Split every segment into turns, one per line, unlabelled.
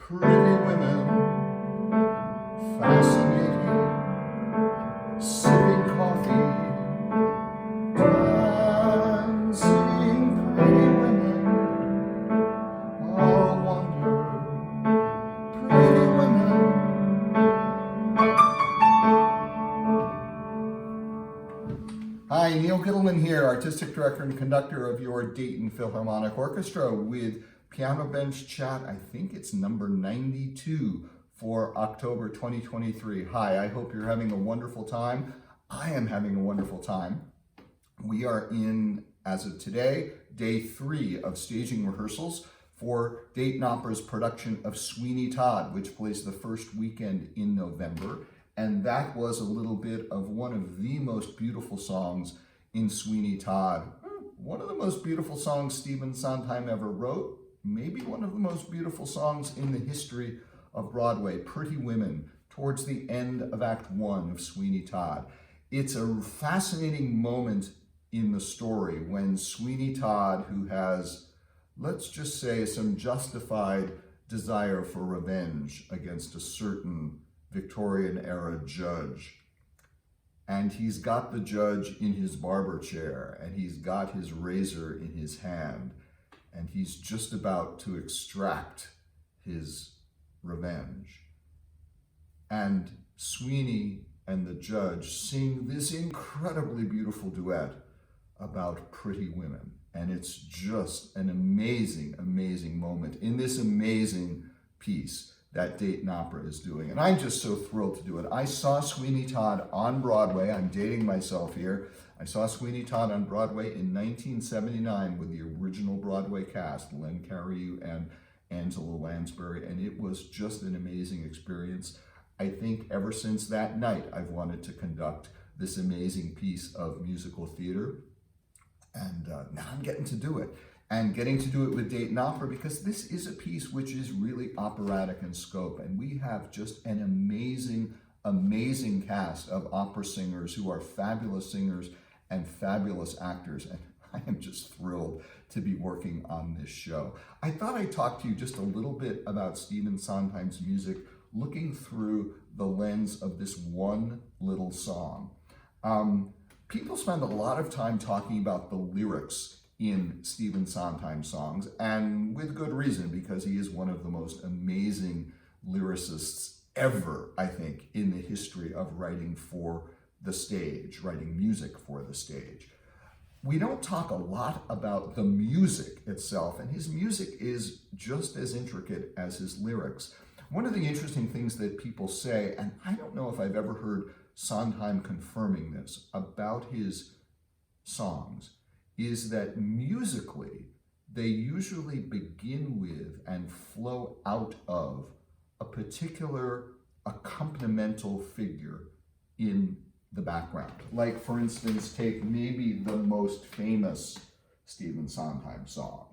Pretty women, fascinating, sipping coffee, dancing. Pretty women, all wonder. Pretty women. Hi, Neal here, Artistic Director and Conductor of your Dayton Philharmonic Orchestra with Piano Bench Chat. I think it's number 92 for October 2023. Hi, I hope you're having a wonderful time. I am having a wonderful time. We are in, as of today, day 3 of staging rehearsals for Dayton Opera's production of Sweeney Todd, which plays the first weekend in November. And that was a little bit of one of the most beautiful songs in Sweeney Todd. One of the most beautiful songs Stephen Sondheim ever wrote. Maybe one of the most beautiful songs in the history of Broadway, Pretty Women, towards the end of Act 1 of Sweeney Todd. It's a fascinating moment in the story when Sweeney Todd, who has, let's just say, some justified desire for revenge against a certain Victorian-era judge, and he's got the judge in his barber chair, and he's got his razor in his hand, and he's just about to extract his revenge. And Sweeney and the judge sing this incredibly beautiful duet about pretty women. And it's just an amazing, amazing moment in this amazing piece that Dayton Opera is doing. And I'm just so thrilled to do it. I saw Sweeney Todd on Broadway. I'm dating myself here. I saw Sweeney Todd on Broadway in 1979 with the original Broadway cast, Len Cariou and Angela Lansbury, and it was just an amazing experience. I think ever since that night, I've wanted to conduct this amazing piece of musical theater, and now I'm getting to do it. And getting to do it with Dayton Opera, because this is a piece which is really operatic in scope, and we have just an amazing, amazing cast of opera singers who are fabulous singers and fabulous actors, and I am just thrilled to be working on this show. I thought I'd talk to you just a little bit about Stephen Sondheim's music, looking through the lens of this one little song. People spend a lot of time talking about the lyrics in Stephen Sondheim songs, and with good reason, because he is one of the most amazing lyricists ever, I think, in the history of writing for the stage, writing music for the stage. We don't talk a lot about the music itself, and his music is just as intricate as his lyrics. One of the interesting things that people say, and I don't know if I've ever heard Sondheim confirming this about his songs, is that musically, they usually begin with and flow out of a particular accompanimental figure in the background. Like, for instance, take maybe the most famous Stephen Sondheim song.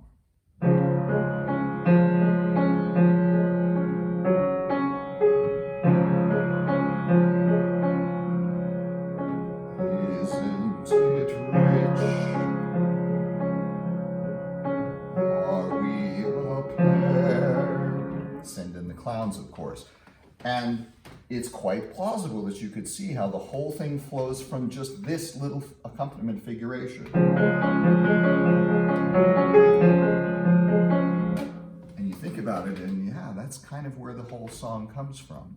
Clowns, of course. And it's quite plausible that you could see how the whole thing flows from just this little accompaniment figuration. And you think about it, and yeah, that's kind of where the whole song comes from.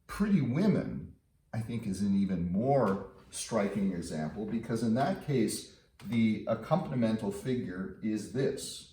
Pretty Women, I think, is an even more striking example, because in that case, the accompanimental figure is this.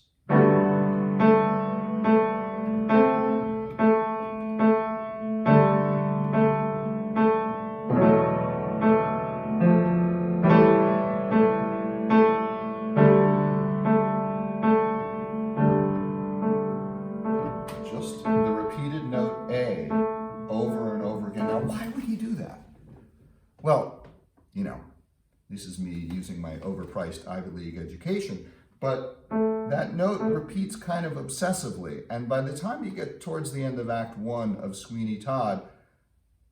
Well, you know, this is me using my overpriced Ivy League education, but that note repeats kind of obsessively. And by the time you get towards the end of Act 1 of Sweeney Todd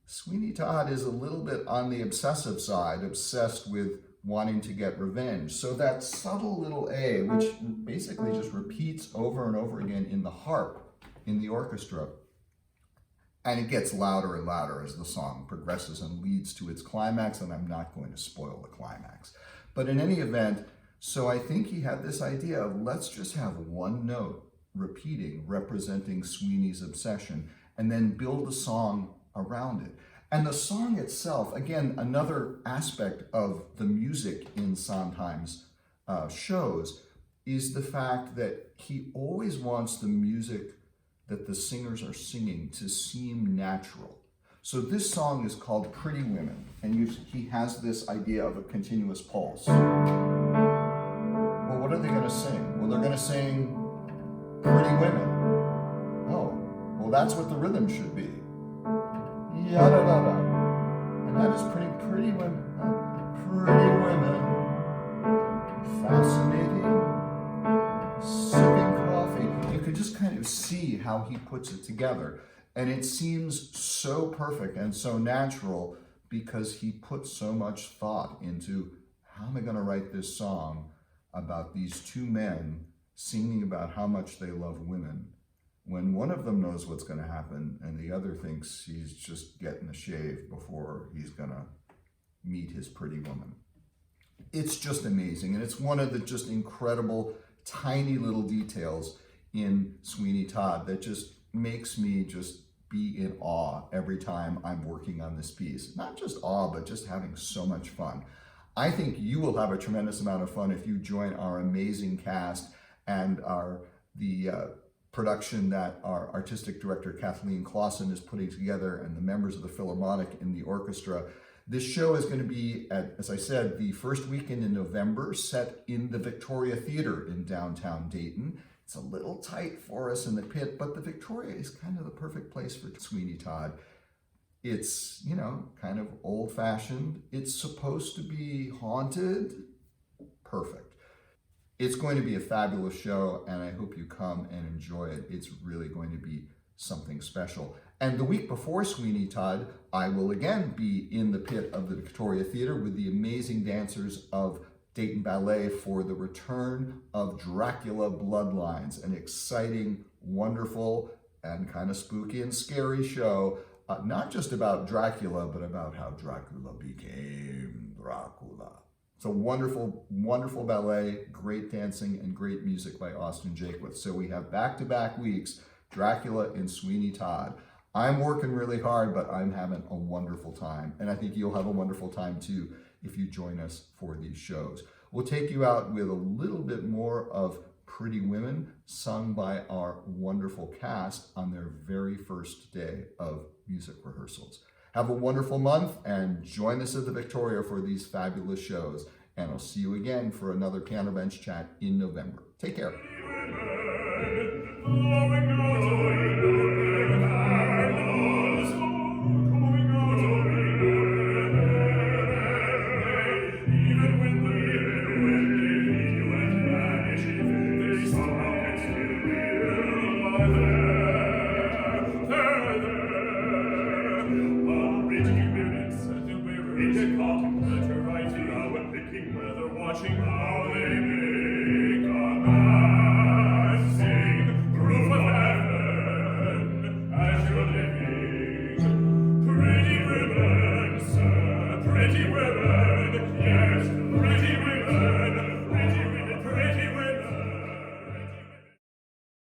is a little bit on the obsessive side, obsessed with wanting to get revenge. So that subtle little A, which basically just repeats over and over again in the harp, in the orchestra. And it gets louder and louder as the song progresses and leads to its climax, and I'm not going to spoil the climax. But in any event, so I think he had this idea of let's just have one note repeating, representing Sweeney's obsession, and then build a song around it. And the song itself, again, another aspect of the music in Sondheim's shows is the fact that he always wants the music that the singers are singing to seem natural. So this song is called Pretty Women, and he has this idea of a continuous pulse. Well, what are they going to sing? Well, they're going to sing Pretty Women. Oh, well, that's what the rhythm should be. Yada-da-da. And that is pretty women. Pretty women. Fascinating. Sipping coffee. You could just kind of see how he puts it together. And it seems so perfect and so natural because he put so much thought into how am I going to write this song about these two men singing about how much they love women when one of them knows what's going to happen and the other thinks he's just getting a shave before he's going to meet his pretty woman. It's just amazing, and it's one of the just incredible tiny little details in Sweeney Todd that just makes me just be in awe every time I'm working on this piece. Not just awe, but just having so much fun. I think you will have a tremendous amount of fun if you join our amazing cast and the production that our artistic director Kathleen Clausen is putting together and the members of the Philharmonic in the orchestra. This show is going to be, as I said, the first weekend in November, set in the Victoria Theater in downtown Dayton. It's a little tight for us in the pit, but the Victoria is kind of the perfect place for Sweeney Todd. It's, you know, kind of old-fashioned. It's supposed to be haunted. Perfect. It's going to be a fabulous show, and I hope you come and enjoy it. It's really going to be something special. And the week before Sweeney Todd, I will again be in the pit of the Victoria Theater with the amazing dancers of Dayton Ballet for the return of Dracula Bloodlines, an exciting, wonderful, and kind of spooky and scary show, not just about Dracula, but about how Dracula became Dracula. It's a wonderful, wonderful ballet, great dancing, and great music by Austin Jakewith. So we have back-to-back weeks, Dracula and Sweeney Todd. I'm working really hard, but I'm having a wonderful time. And I think you'll have a wonderful time too if you join us for these shows. We'll take you out with a little bit more of Pretty Women sung by our wonderful cast on their very first day of music rehearsals. Have a wonderful month and join us at the Victoria for these fabulous shows. And I'll see you again for another Piano Bench Chat in November. Take care.